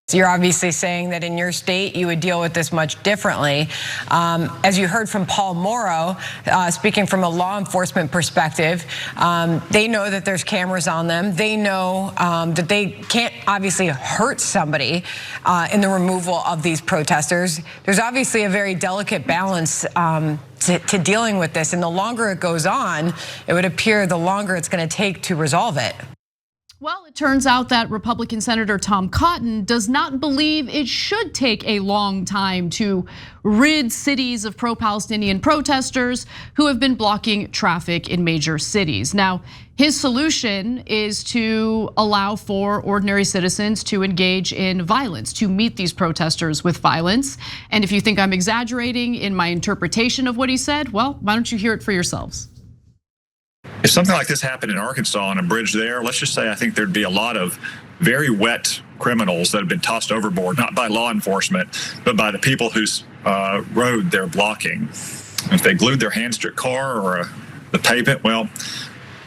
So you're obviously saying that in your state you would deal with this much differently. As you heard from Paul Morrow, speaking from a law enforcement perspective, they know that there's cameras on them. They know that they can't obviously hurt somebody in the removal of these protesters. There's obviously a very delicate balance to dealing with this, and the longer it goes on, it would appear the longer it's going to take to resolve it. Well, it turns out that Republican Senator Tom Cotton does not believe it should take a long time to rid cities of pro-Palestinian protesters who have been blocking traffic in major cities. Now, his solution is to allow for ordinary citizens to engage in violence, to meet these protesters with violence. And if you think I'm exaggerating in my interpretation of what he said, well, why don't you hear it for yourselves? If something like this happened in Arkansas on a bridge there, let's just say I think there'd be a lot of very wet criminals that have been tossed overboard, not by law enforcement, but by the people whose road they're blocking. If they glued their hands to a car or the pavement, well,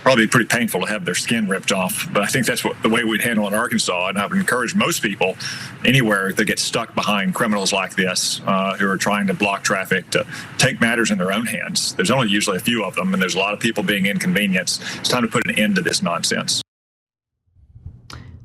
probably pretty painful to have their skin ripped off. But I think that's the way we'd handle it in Arkansas. And I would encourage most people anywhere that get stuck behind criminals like this, who are trying to block traffic, to take matters in their own hands. There's only usually a few of them, and there's a lot of people being inconvenienced. It's time to put an end to this nonsense.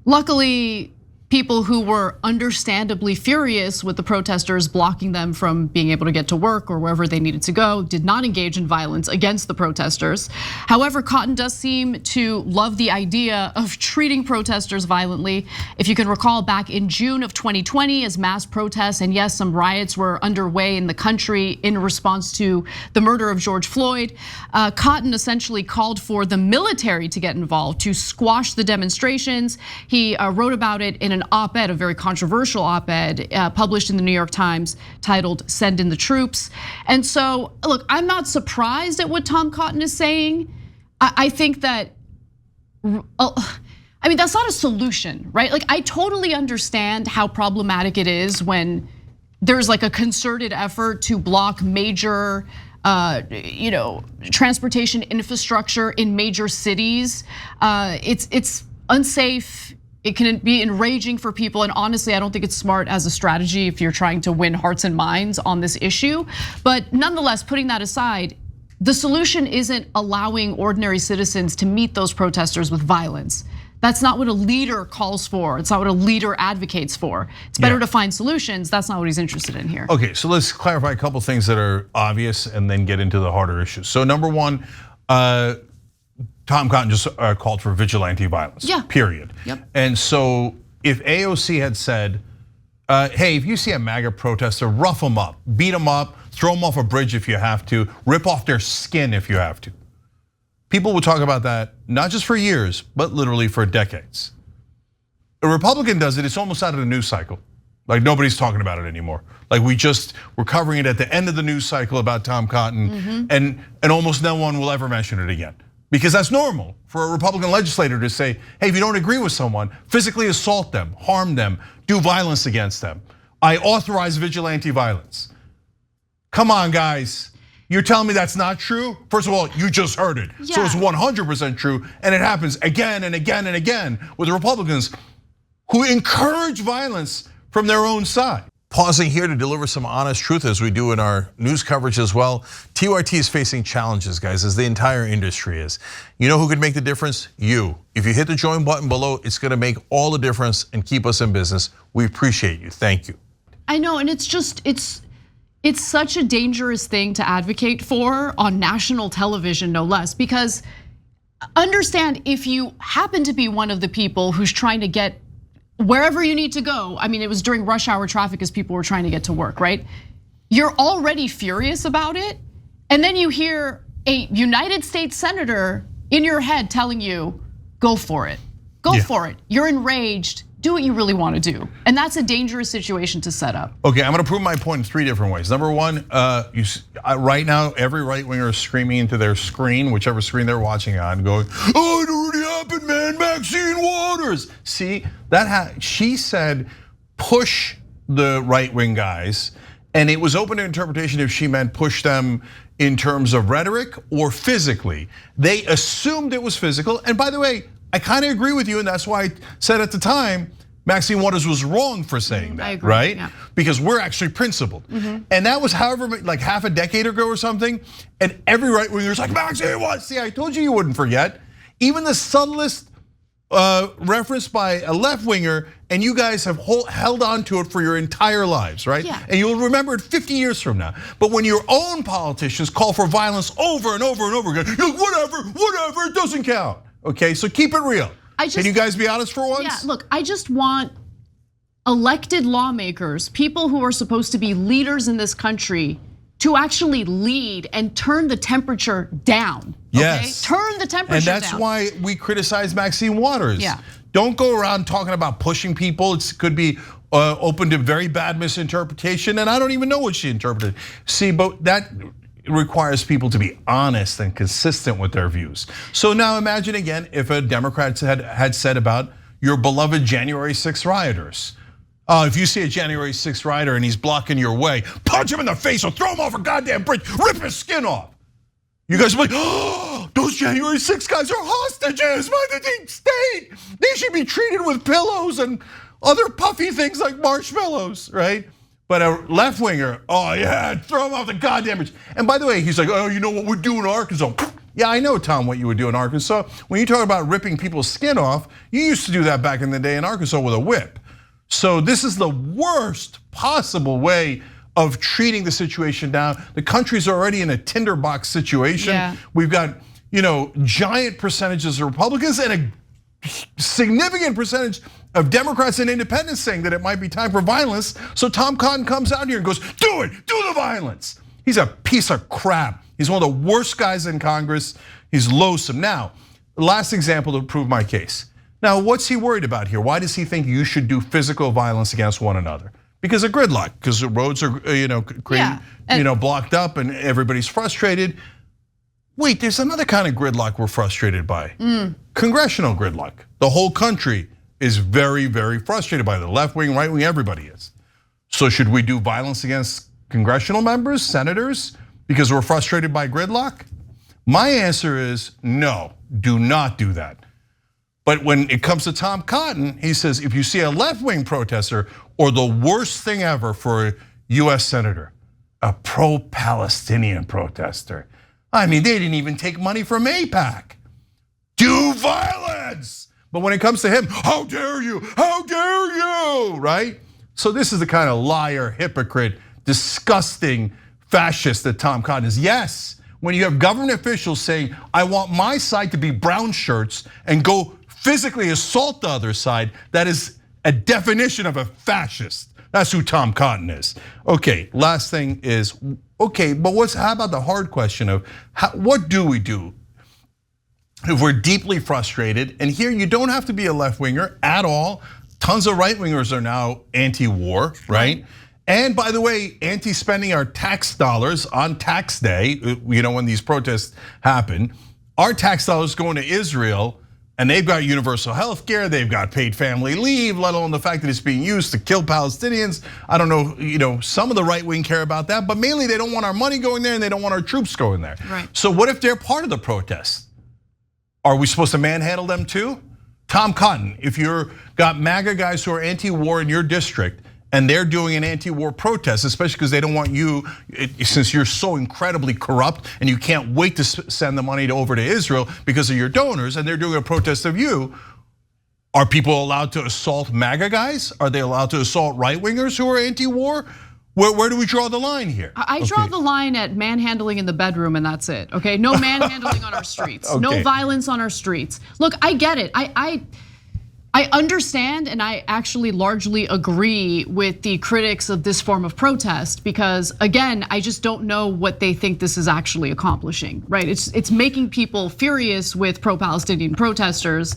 Luckily, people who were understandably furious with the protesters blocking them from being able to get to work or wherever they needed to go did not engage in violence against the protesters. However, Cotton does seem to love the idea of treating protesters violently. If you can recall, back in June of 2020, as mass protests and yes, some riots were underway in the country in response to the murder of George Floyd, Cotton essentially called for the military to get involved to squash the demonstrations. He wrote about it in an op-ed, a very controversial op-ed published in the New York Times titled "Send in the Troops." And so, look, I'm not surprised at what Tom Cotton is saying. I think that, I mean, that's not a solution, right? Like, I totally understand how problematic it is when there's like a concerted effort to block major transportation infrastructure in major cities. It's unsafe. It can be enraging for people, and honestly, I don't think it's smart as a strategy if you're trying to win hearts and minds on this issue. But nonetheless, putting that aside, the solution isn't allowing ordinary citizens to meet those protesters with violence. That's not what a leader calls for. It's not what a leader advocates for. It's better to find solutions. That's not what he's interested in here. Okay, so let's clarify a couple things that are obvious and then get into the harder issues. So number one, Tom Cotton just called for vigilante violence, period. Yep. And so if AOC had said, hey, if you see a MAGA protester, rough them up, beat them up, throw them off a bridge if you have to, rip off their skin if you have to. People would talk about that, not just for years, but literally for decades. A Republican does it, it's almost out of the news cycle. Like nobody's talking about it anymore. Like we're covering it at the end of the news cycle about Tom Cotton, and almost no one will ever mention it again. Because that's normal for a Republican legislator to say, hey, if you don't agree with someone, physically assault them, harm them, do violence against them. I authorize vigilante violence. Come on, guys. You're telling me that's not true? First of all, you just heard it. So it's 100% true, and it happens again and again and again with the Republicans who encourage violence from their own side. Pausing here to deliver some honest truth as we do in our news coverage as well. TYT is facing challenges, guys, as the entire industry is. You know who could make the difference? You. If you hit the join button below, it's gonna make all the difference and keep us in business. We appreciate you, thank you. I know, and it's such a dangerous thing to advocate for on national television, no less, because understand if you happen to be one of the people who's trying to get wherever you need to go. I mean, it was during rush hour traffic as people were trying to get to work, right? You're already furious about it. And then you hear a United States senator in your head telling you, go for it, go for it. You're enraged, do what you really want to do. And that's a dangerous situation to set up. Okay, I'm gonna prove my point in 3 different ways. Number one, right now, every right winger is screaming into their screen, whichever screen they're watching on, going, oh, it already happened, man, Maxine Waters. See, she said, push the right wing guys, and it was open to interpretation if she meant push them in terms of rhetoric or physically. They assumed it was physical, and by the way, I kind of agree with you, and that's why I said at the time, Maxine Waters was wrong for saying that, I agree, right? yeah. Because we're actually principled. And that was however, like half a decade ago or something. And every right winger's like, Maxine Waters, see, I told you wouldn't forget. Even the subtlest reference by a left winger, and you guys have held on to it for your entire lives, right? Yeah. And you'll remember it 50 years from now. But when your own politicians call for violence over and over and over again, you're like, whatever, it doesn't count. Okay, so keep it real. Can you guys be honest for once? Yeah, look, I just want elected lawmakers, people who are supposed to be leaders in this country, to actually lead and turn the temperature down. Yes. Turn the temperature down. And that's why we criticize Maxine Waters. Yeah. Don't go around talking about pushing people. It could be open to very bad misinterpretation, and I don't even know what she interpreted. See, but that requires people to be honest and consistent with their views. So now imagine again if a Democrat had said about your beloved January 6th rioters. If you see a January 6th rioter and he's blocking your way, punch him in the face or throw him off a goddamn bridge, rip his skin off. You guys are like, oh, those January 6th guys are hostages by the deep state. They should be treated with pillows and other puffy things like marshmallows, right? But a left winger, oh yeah, throw him off the goddamn bridge. And by the way, he's like, oh, you know what we're doing in Arkansas? Yeah, I know, Tom, what you would do in Arkansas. When you talk about ripping people's skin off, you used to do that back in the day in Arkansas with a whip. So this is the worst possible way of treating the situation down. The country's already in a tinderbox situation. Yeah. We've got, giant percentages of Republicans and a significant percentage of Democrats and independents saying that it might be time for violence. So Tom Cotton comes out here and goes, do it, do the violence. He's a piece of crap. He's one of the worst guys in Congress. He's loathsome. Now, last example to prove my case. Now, what's he worried about here? Why does he think you should do physical violence against one another? Because of gridlock, because the roads are, blocked up and everybody's frustrated. Wait, there's another kind of gridlock we're frustrated by. Congressional gridlock. The whole country is very, very frustrated by the left wing, right wing, everybody is. So should we do violence against congressional members, senators, because we're frustrated by gridlock? My answer is no, do not do that. But when it comes to Tom Cotton, he says, if you see a left-wing protester or the worst thing ever for a US senator, a pro-Palestinian protester. I mean, they didn't even take money from AIPAC. Do violence. But when it comes to him, how dare you, right? So this is the kind of liar, hypocrite, disgusting fascist that Tom Cotton is. Yes, when you have government officials saying, I want my side to be brown shirts and go physically assault the other side, that is a definition of a fascist. That's who Tom Cotton is. Okay, last thing is, okay, but how about the hard question of what do we do if we're deeply frustrated? And here you don't have to be a left winger at all. Tons of right wingers are now anti-war, right? And by the way, anti-spending our tax dollars on tax day, when these protests happen, our tax dollars going to Israel. And they've got universal health care, they've got paid family leave, let alone the fact that it's being used to kill Palestinians. I don't know, some of the right wing care about that, but mainly they don't want our money going there and they don't want our troops going there. Right. So what if they're part of the protest? Are we supposed to manhandle them too? Tom Cotton, if you're got MAGA guys who are anti-war in your district, and they're doing an anti-war protest, especially because they don't want you, since you're so incredibly corrupt and you can't wait to send the money over to Israel because of your donors, and they're doing a protest of you. Are people allowed to assault MAGA guys? Are they allowed to assault right-wingers who are anti-war? Where do we draw the line here? I draw the line at manhandling in the bedroom, and that's it. Okay, no manhandling on our streets, no violence on our streets. Look, I get it. I understand, and I actually largely agree with the critics of this form of protest because, again, I just don't know what they think this is actually accomplishing, right? It's making people furious with pro-Palestinian protesters,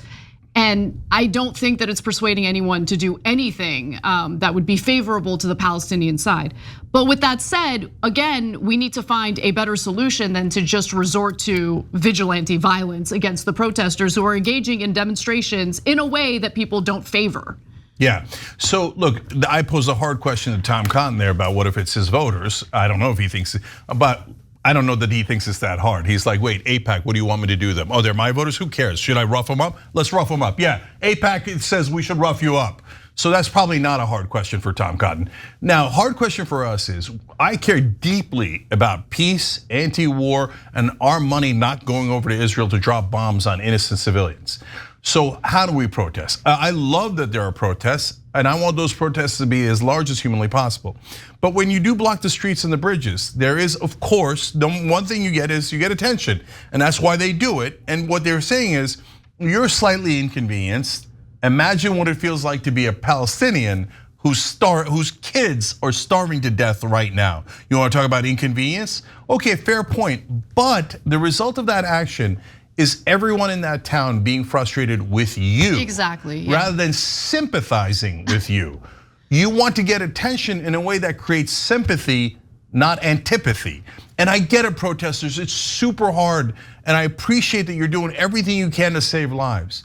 and I don't think that it's persuading anyone to do anything that would be favorable to the Palestinian side. But with that said, again, we need to find a better solution than to just resort to vigilante violence against the protesters who are engaging in demonstrations in a way that people don't favor. Yeah, so look, I posed a hard question to Tom Cotton there about what if it's his voters. I don't know if he thinks, but I don't know that he thinks it's that hard. He's like, wait, AIPAC, what do you want me to do to them? Oh, they're my voters, who cares? Should I rough them up? Let's rough them up. Yeah, AIPAC says we should rough you up. So that's probably not a hard question for Tom Cotton. Now, hard question for us is, I care deeply about peace, anti-war, and our money not going over to Israel to drop bombs on innocent civilians. So how do we protest? I love that there are protests, and I want those protests to be as large as humanly possible. But when you do block the streets and the bridges, there is, of course, the one thing you get is you get attention, and that's why they do it. And what they're saying is, you're slightly inconvenienced. Imagine what it feels like to be a Palestinian whose kids are starving to death right now. You want to talk about inconvenience? Okay, fair point. But the result of that action is everyone in that town being frustrated with you. Exactly. Yeah. Rather than sympathizing with you. You want to get attention in a way that creates sympathy, not antipathy. And I get it, protesters, it's super hard. And I appreciate that you're doing everything you can to save lives.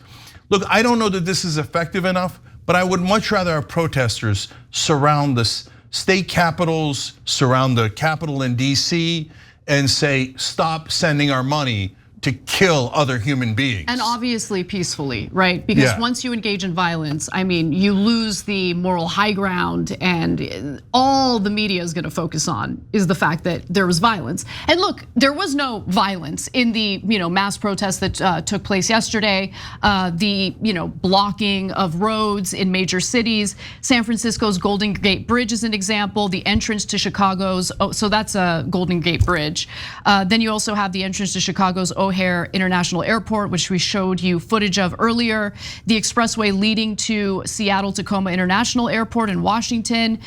Look, I don't know that this is effective enough, but I would much rather have protesters surround the state capitals, surround the Capitol in DC, and say, stop sending our money to kill other human beings. And obviously peacefully, right? Because once you engage in violence, I mean, you lose the moral high ground, and all the media is gonna focus on is the fact that there was violence. And look, there was no violence in the mass protests that took place yesterday, the blocking of roads in major cities. San Francisco's Golden Gate Bridge is an example, the entrance to Chicago's, so that's a Golden Gate Bridge. Then you also have the entrance to Chicago's O'Hare International Airport, which we showed you footage of earlier. The expressway leading to Seattle-Tacoma International Airport in Washington.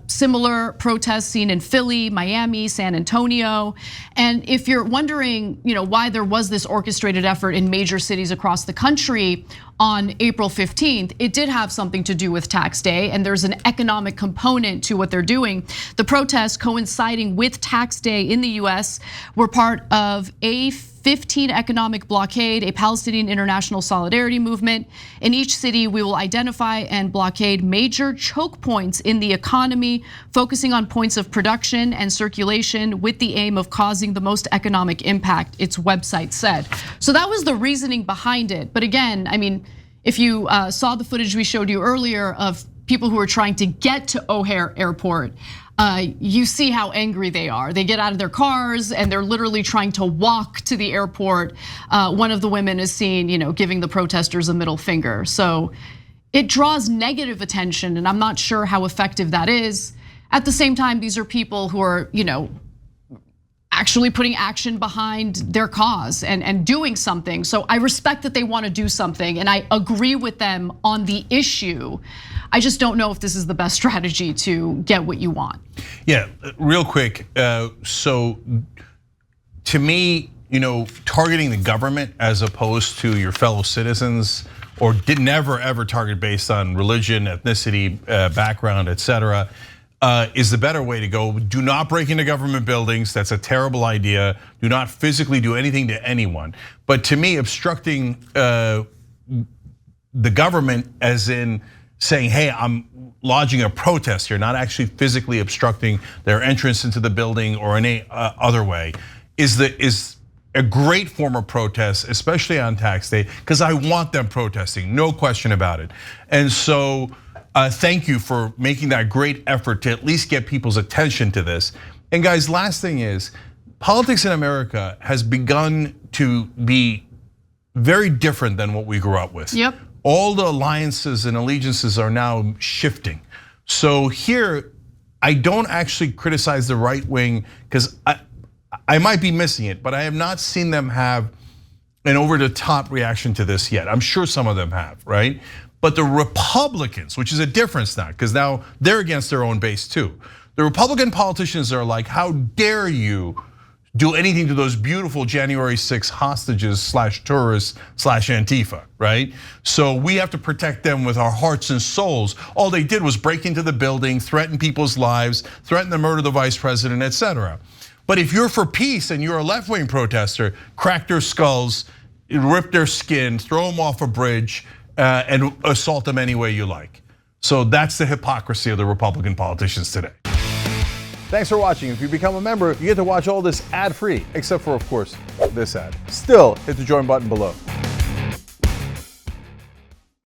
Similar protests seen in Philly, Miami, San Antonio. And if you're wondering, why there was this orchestrated effort in major cities across the country on April 15th, it did have something to do with tax day, and there's an economic component to what they're doing. The protests coinciding with tax day in the US were part of a 15 economic blockade, a Palestinian international solidarity movement. In each city, we will identify and blockade major choke points in the economy, focusing on points of production and circulation with the aim of causing the most economic impact, its website said. So that was the reasoning behind it. But again, I mean, if you saw the footage we showed you earlier of people who are trying to get to O'Hare Airport, you see how angry they are. They get out of their cars and they're literally trying to walk to the airport. One of the women is seen, giving the protesters a middle finger. So it draws negative attention, and I'm not sure how effective that is. At the same time, these are people who are, actually putting action behind their cause and doing something. So I respect that they want to do something, and I agree with them on the issue. I just don't know if this is the best strategy to get what you want. Yeah, real quick. So to me, targeting the government as opposed to your fellow citizens, or never ever target based on religion, ethnicity, background, etc., is the better way to go. Do not break into government buildings. That's a terrible idea. Do not physically do anything to anyone. But to me, obstructing the government, as in saying, hey, I'm lodging a protest here, not actually physically obstructing their entrance into the building or any other way, is a great form of protest, especially on tax day, because I want them protesting, no question about it. And so thank you for making that great effort to at least get people's attention to this. And guys, last thing is, politics in America has begun to be very different than what we grew up with. Yep. All the alliances and allegiances are now shifting. So here, I don't actually criticize the right wing, because I might be missing it, but I have not seen them have an over-the-top reaction to this yet. I'm sure some of them have, right? But the Republicans, which is a difference now, because now they're against their own base too. The Republican politicians are like, how dare you do anything to those beautiful January 6 hostages / tourists / Antifa, right? So we have to protect them with our hearts and souls. All they did was break into the building, threaten people's lives, threaten to murder the vice president, etc. But if you're for peace and you're a left-wing protester, crack their skulls, rip their skin, throw them off a bridge, and assault them any way you like. So that's the hypocrisy of the Republican politicians today. Thanks for watching. If you become a member, you get to watch all this ad-free, except for, of course, this ad. Still, hit the join button below.